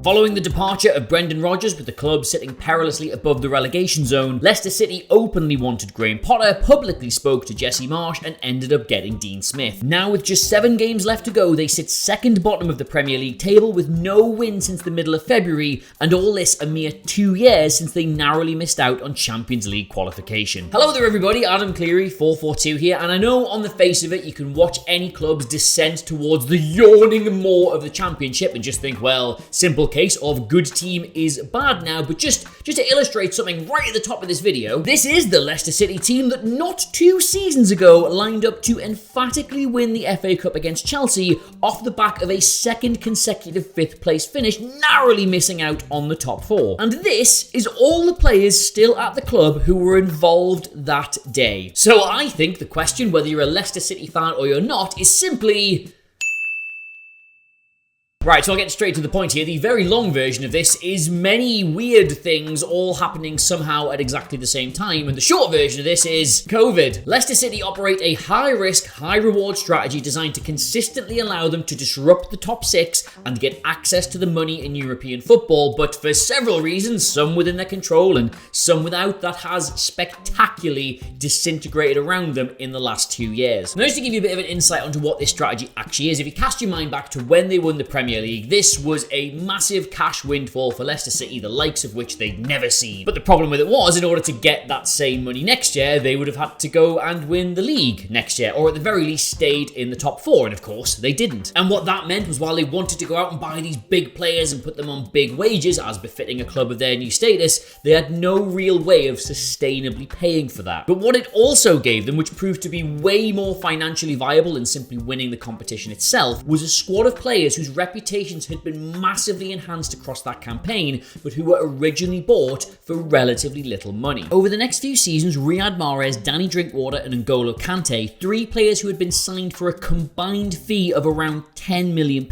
Following the departure of Brendan Rodgers, with the club sitting perilously above the relegation zone, Leicester City openly wanted Graham Potter, publicly spoke to Jesse Marsch, and ended up getting Dean Smith. Now, with just 7 games left to go, they sit second bottom of the Premier League table with no win since the middle of February, and all this a mere 2 years since they narrowly missed out on Champions League qualification. Hello there everybody, Adam Cleary, FourFourTwo here, and I know on the face of it you can watch any club's descent towards the yawning maw of the Championship and just think, well, simple case of good team is bad now, but just to illustrate something right at the top of this video, this is the Leicester City team that not 2 seasons ago lined up to emphatically win the FA Cup against Chelsea off the back of a second consecutive 5th place finish, narrowly missing out on the top 4. And this is all the players still at the club who were involved that day. So I think the question, whether you're a Leicester City fan or you're not, is simply... Right, so I'll get straight to the point here. The very long version of this is many weird things all happening somehow at exactly the same time, and the short version of this is COVID. Leicester City operate a high-risk, high-reward strategy designed to consistently allow them to disrupt the top 6 and get access to the money in European football, but for several reasons, some within their control and some without, that has spectacularly disintegrated around them in the last 2 years. Now, just to give you a bit of an insight onto what this strategy actually is, if you cast your mind back to when they won the Premier League, this was a massive cash windfall for Leicester City, the likes of which they'd never seen. But the problem with it was, in order to get that same money next year, they would have had to go and win the league next year, or at the very least stayed in the top 4, and of course they didn't. And what that meant was, while they wanted to go out and buy these big players and put them on big wages, as befitting a club of their new status, they had no real way of sustainably paying for that. But what it also gave them, which proved to be way more financially viable than simply winning the competition itself, was a squad of players whose reputations had been massively enhanced across that campaign, but who were originally bought for relatively little money. Over the next few seasons, Riyad Mahrez, Danny Drinkwater, and N'Golo Kante, 3 players who had been signed for a combined fee of around £10 million,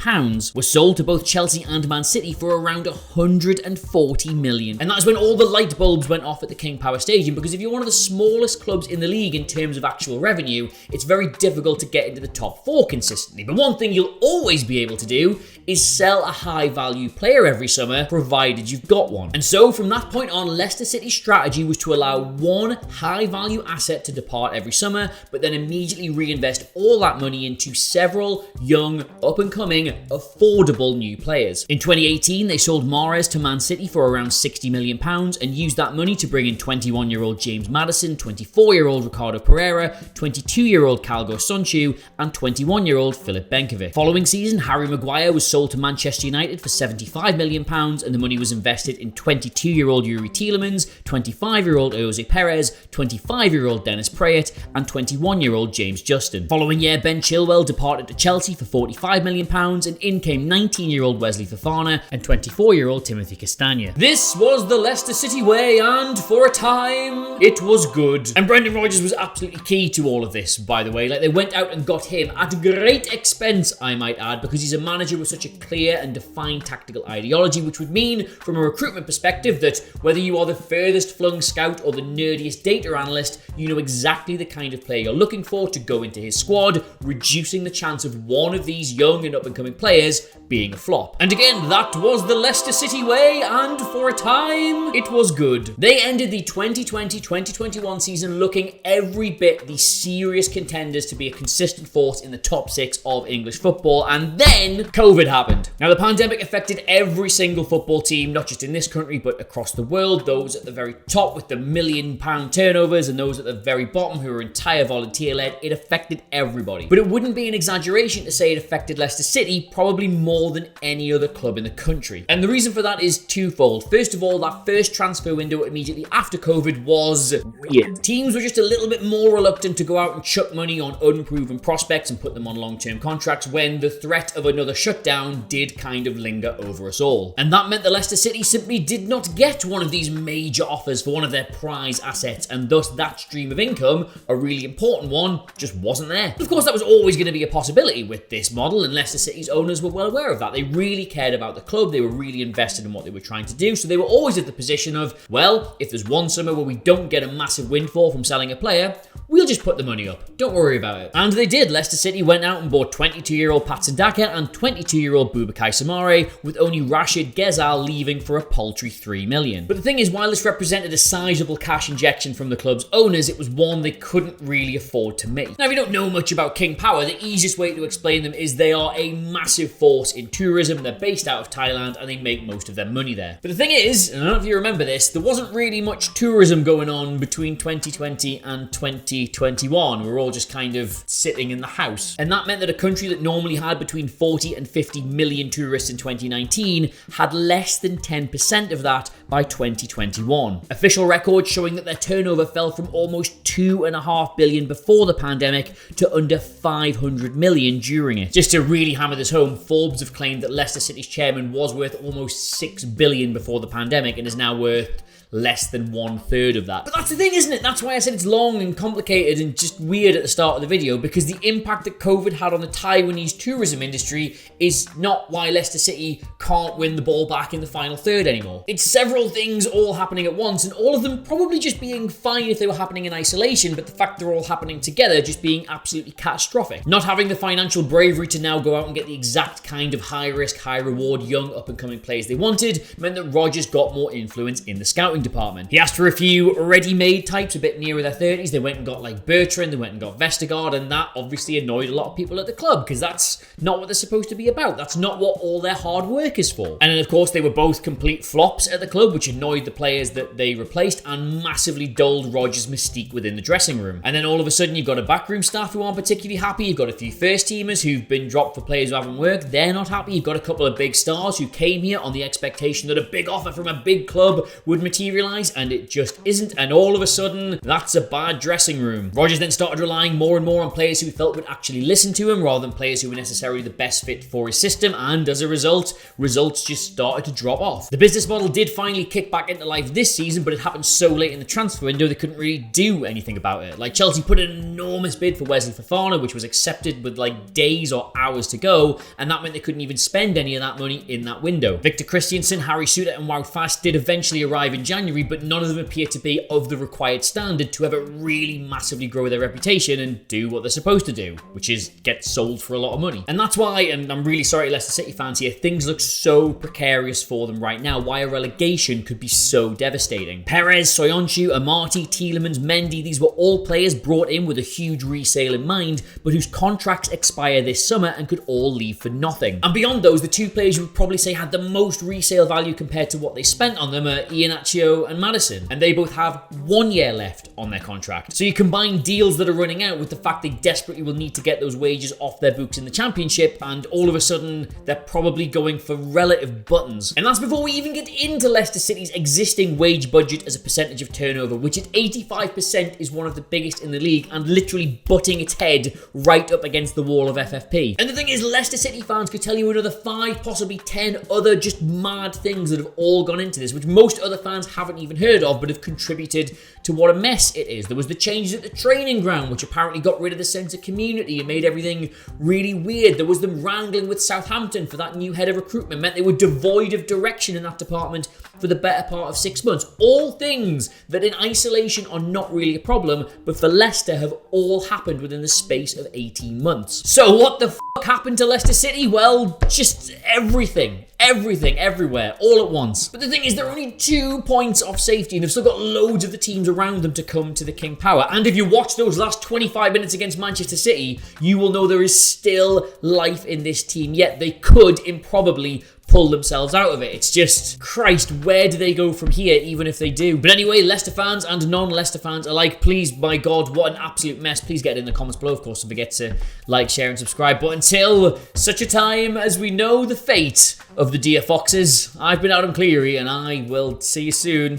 were sold to both Chelsea and Man City for around £140 million. And that is when all the light bulbs went off at the King Power Stadium, because if you're one of the smallest clubs in the league in terms of actual revenue, it's very difficult to get into the top 4 consistently. But one thing you'll always be able to do is sell a high-value player every summer, provided you've got one. And so from that point on, Leicester City's strategy was to allow one high-value asset to depart every summer, but then immediately reinvest all that money into several young, up-and-coming, affordable new players. In 2018, they sold Mahrez to Man City for around £60 million and used that money to bring in 21-year-old James Maddison, 24-year-old Ricardo Pereira, 22-year-old Calgo Sonchu, and 21-year-old Filip Benkovic. Following season, Harry Maguire was sold to Manchester United for £75 million, and the money was invested in 22-year-old Yuri Tielemans, 25-year-old Jose Perez, 25-year-old Dennis Praet, and 21-year-old James Justin. Following year, Ben Chilwell departed to Chelsea for £45 million, and in came 19-year-old Wesley Fofana and 24-year-old Timothy Castagne. This was the Leicester City way, and for a time, it was good. And Brendan Rodgers was absolutely key to all of this, by the way. Like, they went out and got him at great expense, I might add, because he's a manager with such a clear and defined tactical ideology, which would mean, from a recruitment perspective, that whether you are the furthest flung scout or the nerdiest data analyst, you know exactly the kind of player you're looking for to go into his squad, reducing the chance of one of these young and up-and-coming players being a flop. And again, that was the Leicester City way, and for a time, it was good. They ended the 2020-2021 season looking every bit the serious contenders to be a consistent force in the top 6 of English football, and then COVID happened. Now, the pandemic affected every single football team, not just in this country, but across the world. Those at the very top with the £1 million turnovers, and those at the very bottom who were entire volunteer-led. It affected everybody. But it wouldn't be an exaggeration to say it affected Leicester City probably more than any other club in the country. And the reason for that is twofold. First of all, that first transfer window immediately after COVID was weird. Teams were just a little bit more reluctant to go out and chuck money on unproven prospects and put them on long-term contracts when the threat of another shutdown did kind of linger over us all. And that meant that Leicester City simply did not get one of these major offers for one of their prize assets, and thus that stream of income, a really important one, just wasn't there. Of course, that was always going to be a possibility with this model, and Leicester City's owners were well aware of that. They really cared about the club, they were really invested in what they were trying to do, so they were always at the position of, well, if there's one summer where we don't get a massive windfall from selling a player, we'll just put the money up. Don't worry about it. And they did. Leicester City went out and bought 22-year-old Patson Daka and 22-year-old Boubacar Samare, with only Rashid Ghezal leaving for a paltry $3 million. But the thing is, while this represented a sizable cash injection from the club's owners, it was one they couldn't really afford to make. Now, if you don't know much about King Power, the easiest way to explain them is they are a massive force in tourism. They're based out of Thailand and they make most of their money there. But the thing is, and I don't know if you remember this, there wasn't really much tourism going on between 2020 and 2021. We were all just kind of sitting in the house. And that meant that a country that normally had between 40 and 50 million tourists in 2019 had less than 10% of that by 2021. Official records showing that their turnover fell from almost $2.5 billion before the pandemic to under $500 million during it. Just to really hammer this home, Forbes have claimed that Leicester City's chairman was worth almost $6 billion before the pandemic and is now worth less than 1/3 of that. But that's the thing, isn't it? That's why I said it's long and complicated and just weird at the start of the video, because the impact that COVID had on the Taiwanese tourism industry is not why Leicester City can't win the ball back in the final third anymore. It's several things all happening at once, and all of them probably just being fine if they were happening in isolation, but the fact they're all happening together just being absolutely catastrophic. Not having the financial bravery to now go out and get the exact kind of high-risk, high-reward, young up-and-coming players they wanted meant that Rodgers got more influence in the scouting department. He asked for a few ready-made types a bit nearer their 30s. They went and got like Bertrand, they went and got Vestergaard, and that obviously annoyed a lot of people at the club because that's not what they're supposed to be about. That's not what all their hard work is for. And then of course they were both complete flops at the club, which annoyed the players that they replaced and massively dulled Rodgers' mystique within the dressing room. And then all of a sudden you've got a backroom staff who aren't particularly happy. You've got a few first teamers who've been dropped for players who haven't worked. They're not happy. You've got a couple of big stars who came here on the expectation that a big offer from a big club would materialise, and it just isn't. And all of a sudden, that's a bad dressing room. Rodgers then started relying more and more on players who he felt would actually listen to him rather than players who were necessarily the best fit for his system, and as a result, results just started to drop off. The business model did finally kick back into life this season, but it happened so late in the transfer window they couldn't really do anything about it. Like Chelsea put in an enormous bid for Wesley Fofana, which was accepted with like days or hours to go, and that meant they couldn't even spend any of that money in that window. Victor Christiansen, Harry Souttar and Wout Faes did eventually arrive in January, but none of them appear to be of the required standard to ever really massively grow their reputation and do what they're supposed to do, which is get sold for a lot of money. And that's why, and I'm really sorry Leicester City fans here, things look so precarious for them right now, why a relegation could be so devastating. Perez, Soyuncu, Amati, Tielemans, Mendy, these were all players brought in with a huge resale in mind, but whose contracts expire this summer and could all leave for nothing. And beyond those, the two players you would probably say had the most resale value compared to what they spent on them are Iheanacho and Maddison, and they both have 1 year left on their contract. So you combine deals that are running out with the fact they desperately will need to get those wages off their books in the Championship, and all of a sudden they're probably going for relative buttons. And that's before we even get into Leicester City's existing wage budget as a percentage of turnover, which at 85% is one of the biggest in the league and literally butting its head right up against the wall of FFP. And the thing is, Leicester City fans could tell you another 5, possibly 10 other just mad things that have all gone into this, which most other fans haven't even heard of, but have contributed to what a mess it is. There was the changes at the training ground, which apparently got rid of the sense of community and made everything really weird. There was them wrangling with Southampton for that new head of recruitment, meant they were devoid of direction in that department for the better part of 6 months. All things that in isolation are not really a problem, but for Leicester have all happened within the space of 18 months. So what the happened to Leicester City? Well, just everything, everywhere, all at once. But the thing is, they're only 2 points off safety and they've still got loads of the teams around them to come to the King Power. And if you watch those last 25 minutes against Manchester City, you will know there is still life in this team, yet they could improbably pull themselves out of it. It's just, Christ, where do they go from here, even if they do? But anyway, Leicester fans and non-Leicester fans alike, please, my God, what an absolute mess. Please get it in the comments below. Of course, don't forget to like, share, and subscribe. But until such a time as we know the fate of the dear Foxes, I've been Adam Cleary, and I will see you soon.